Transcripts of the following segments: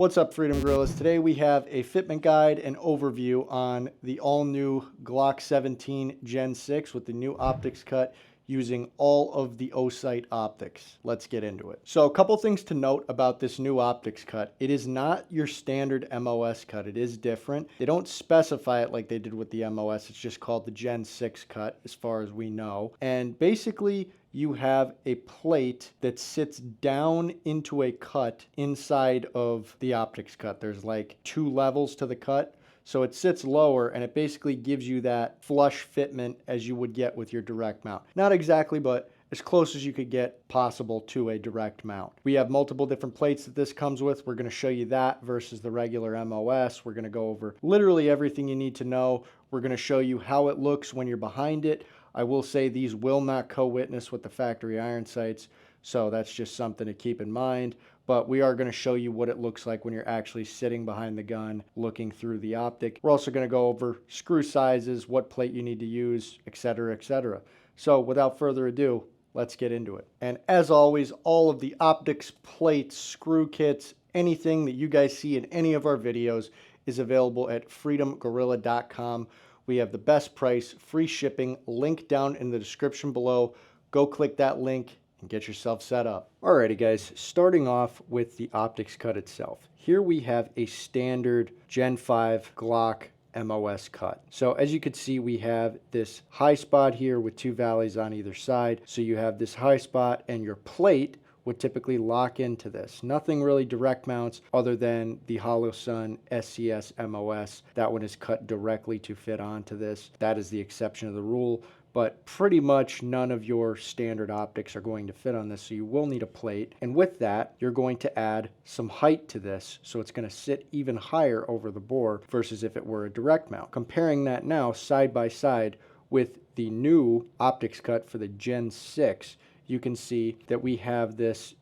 What's up, Freedom Gorillas? Today we have a fitment guide and overview on the all-new Glock 17 Gen 6 with the new optics cut using all of the Osight optics. Let's get into it. So a couple things to note about this new optics cut. It is not your standard MOS cut. It is different. They don't specify it like they did with the MOS. It's just called the Gen 6 cut as far as we know. And basically, you have a plate that sits down into a cut inside of the optics cut. There's like 2 levels to the cut. So it sits lower and it basically gives you that flush fitment as you would get with your direct mount. Not exactly, but as close as you could get possible to a direct mount. We have multiple different plates that this comes with. We're going to show you that versus the regular MOS. We're going to go over literally everything you need to know. We're going to show you how it looks when you're behind it. I will say these will not co-witness with the factory iron sights, so that's just something to keep in mind. But we are going to show you what it looks like when you're actually sitting behind the gun looking through the optic. We're also going to go over screw sizes, what plate you need to use, etc., etc. So without further ado, let's get into it. And as always, all of the optics, plates, screw kits, anything that you guys see in any of our videos is available at freedomgorilla.com. We have the best price, free shipping, link down in the description below. Go click that link and get yourself set up. Alrighty guys, starting off with the optics cut itself. Here we have a standard Gen 5 Glock MOS cut. So as you can see, we have this high spot here with 2 valleys on either side. So you have this high spot and your plate would typically lock into this. Nothing really direct mounts other than the HoloSun SCS MOS. That one is cut directly to fit onto this. That is the exception of the rule, but pretty much none of your standard optics are going to fit on this, so you will need a plate. And with that, you're going to add some height to this, so it's going to sit even higher over the bore versus if it were a direct mount. Comparing that now side by side with the new optics cut for the Gen 6, you can see that we have this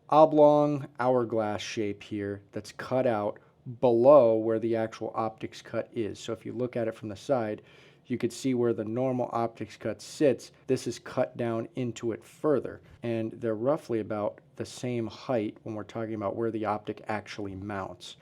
oblong hourglass shape here that's cut out below where the actual optics cut is. So if you look at it from the side, you could see where the normal optics cut sits. This is cut down into it further, and they're roughly about the same height when we're talking about where the optic actually mounts.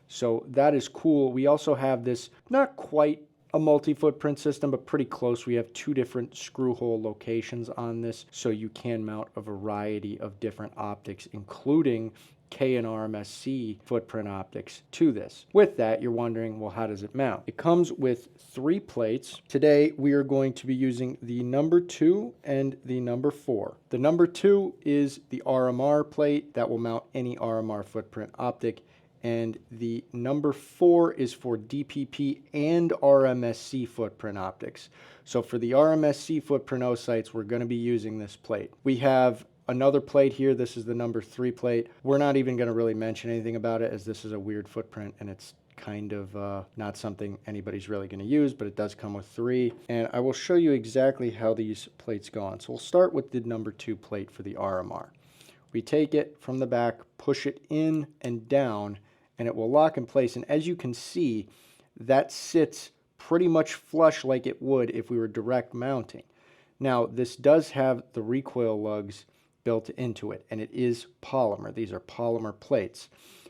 So that is cool. We also have this, not quite a multi-footprint system, but pretty close. We have 2 different screw hole locations on this, so you can mount a variety of different optics, including K and RMSC footprint optics to this. With that, you're wondering, well, how does it mount? It comes with 3 plates. Today, we are going to be using the number 2 and the number 4. The number 2 is the RMR plate that will mount any RMR footprint optic, and the number 4 is for DPP and RMSC footprint optics. So for the RMSC footprint Osights, we're going to be using this plate. We have another plate here. This is the number 3 plate. We're not even going to really mention anything about it, as this is a weird footprint and it's kind of not something anybody's really going to use, but it does come with 3. And I will show you exactly how these plates go on. So we'll start with the number 2 plate for the RMR. We take it from the back, push it in and down, and it will lock in place. And as you can see, that sits pretty much flush like it would if we were direct mounting. Now, this does have the recoil lugs built into it, and it is polymer. These are polymer plates.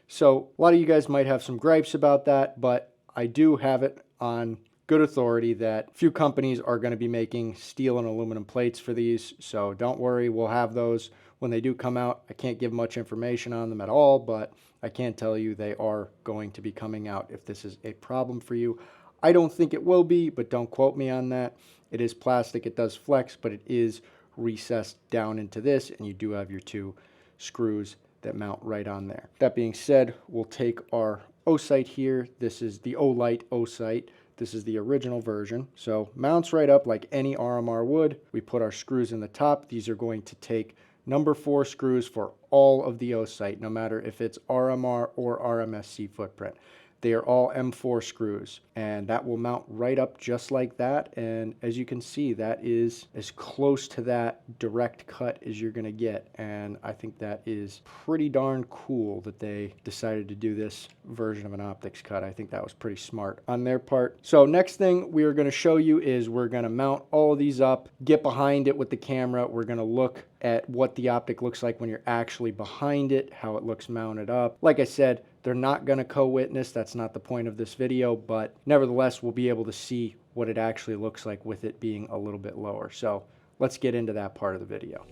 So a lot of you guys might have some gripes about that, but I do have it on good authority that few companies are going to be making steel and aluminum plates for these. So don't worry, we'll have those when they do come out. I can't give much information on them at all, but I can tell you they are going to be coming out if this is a problem for you. I don't think it will be, but don't quote me on that. It is plastic, it does flex, but it is recessed down into this, and you do have your 2 screws that mount right on there. That being said, we'll take our Osight here. This is the Olight Osight. This is the original version. So mounts right up like any RMR would. We put our screws in the top. These are going to take number 4 screws for all of the Osight, no matter if it's RMR or RMSC footprint. They are all M4 screws, and that will mount right up just like that. And as you can see, that is as close to that direct cut as you're going to get. And I think that is pretty darn cool that they decided to do this version of an optics cut. I think that was pretty smart on their part. So next thing we are going to show you is we're going to mount all of these up, get behind it with the camera. We're going to look at what the optic looks like when you're actually behind it, how it looks mounted up. Like I said, They're not going to co-witness. That's not the point of this video, but nevertheless, we'll be able to see what it actually looks like with it being a little bit lower. So let's get into that part of the video.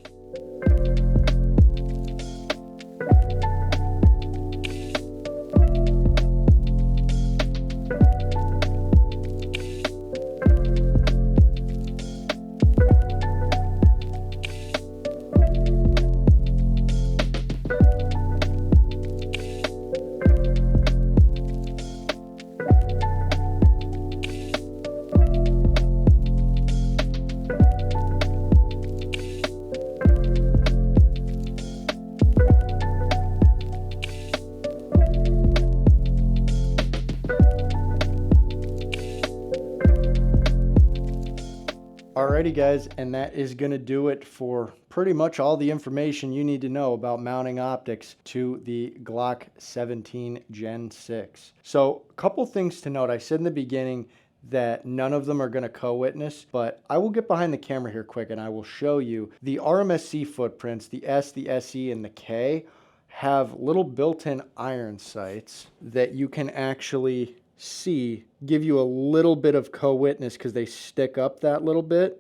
Alrighty guys, and that is going to do it for pretty much all the information you need to know about mounting optics to the Glock 17 Gen 6. So a couple things to note. I said in the beginning that none of them are going to co-witness, but I will get behind the camera here quick and I will show you the RMSC footprints, the S, the SE, and the K have little built-in iron sights that you can actually see give you a little bit of co-witness because they stick up that little bit.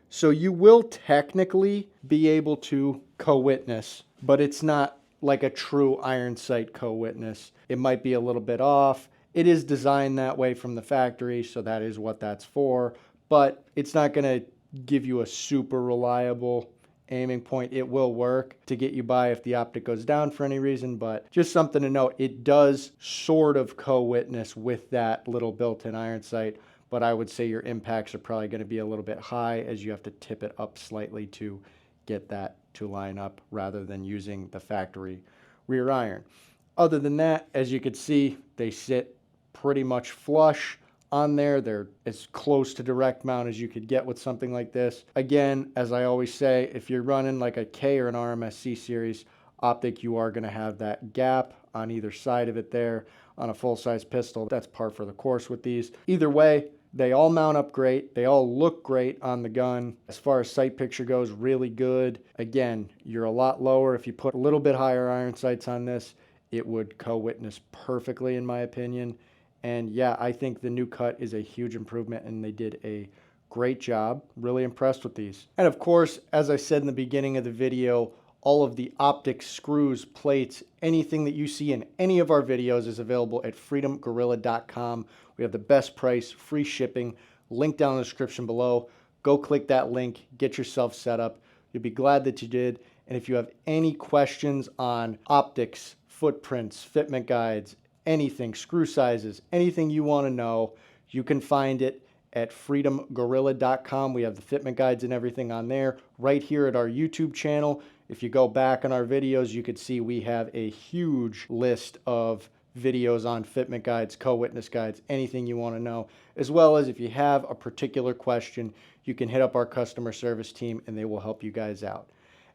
So you will technically be able to co-witness, but it's not like a true iron sight co-witness. It might be a little bit off. It is designed that way from the factory, so that is what that's for, but it's not going to give you a super reliable aiming point. It will work to get you by if the optic goes down for any reason, but just something to note, it does sort of co-witness with that little built-in iron sight, but I would say your impacts are probably going to be a little bit high as you have to tip it up slightly to get that to line up rather than using the factory rear iron. Other than that, as you can see, they sit pretty much flush on there. They're as close to direct mount as you could get with something like this. Again, as I always say, if you're running like a K or an RMSC series optic, you are going to have that gap on either side of it there. On a full-size pistol, that's par for the course with these. Either way, they all mount up great. They all look great on the gun. As far as sight picture goes, really good. Again, you're a lot lower. If you put a little bit higher iron sights on this, it would co-witness perfectly in my opinion. And yeah, I think the new cut is a huge improvement and they did a great job. Really impressed with these. And of course, as I said in the beginning of the video, all of the optics, screws, plates, anything that you see in any of our videos is available at freedomgorilla.com. We have the best price, free shipping, link down in the description below. Go click that link, get yourself set up. You'll be glad that you did. And if you have any questions on optics, footprints, fitment guides, anything, screw sizes, anything you want to know, you can find it at freedomgorilla.com. We have the fitment guides and everything on there. Right here at our YouTube channel, if you go back on our videos, you could see we have a huge list of videos on fitment guides, co-witness guides, anything you want to know, as well as if you have a particular question, you can hit up our customer service team and they will help you guys out.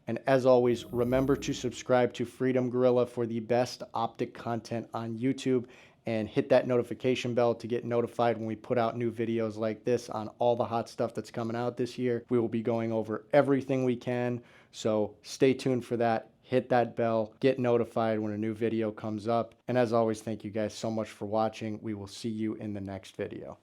And as always, remember to subscribe to Freedom Gorilla for the best optic content on YouTube and hit that notification bell to get notified when we put out new videos like this on all the hot stuff that's coming out this year. We will be going over everything we can, so stay tuned for that. Hit that bell, get notified when a new video comes up. And as always, thank you guys so much for watching. We will see you in the next video.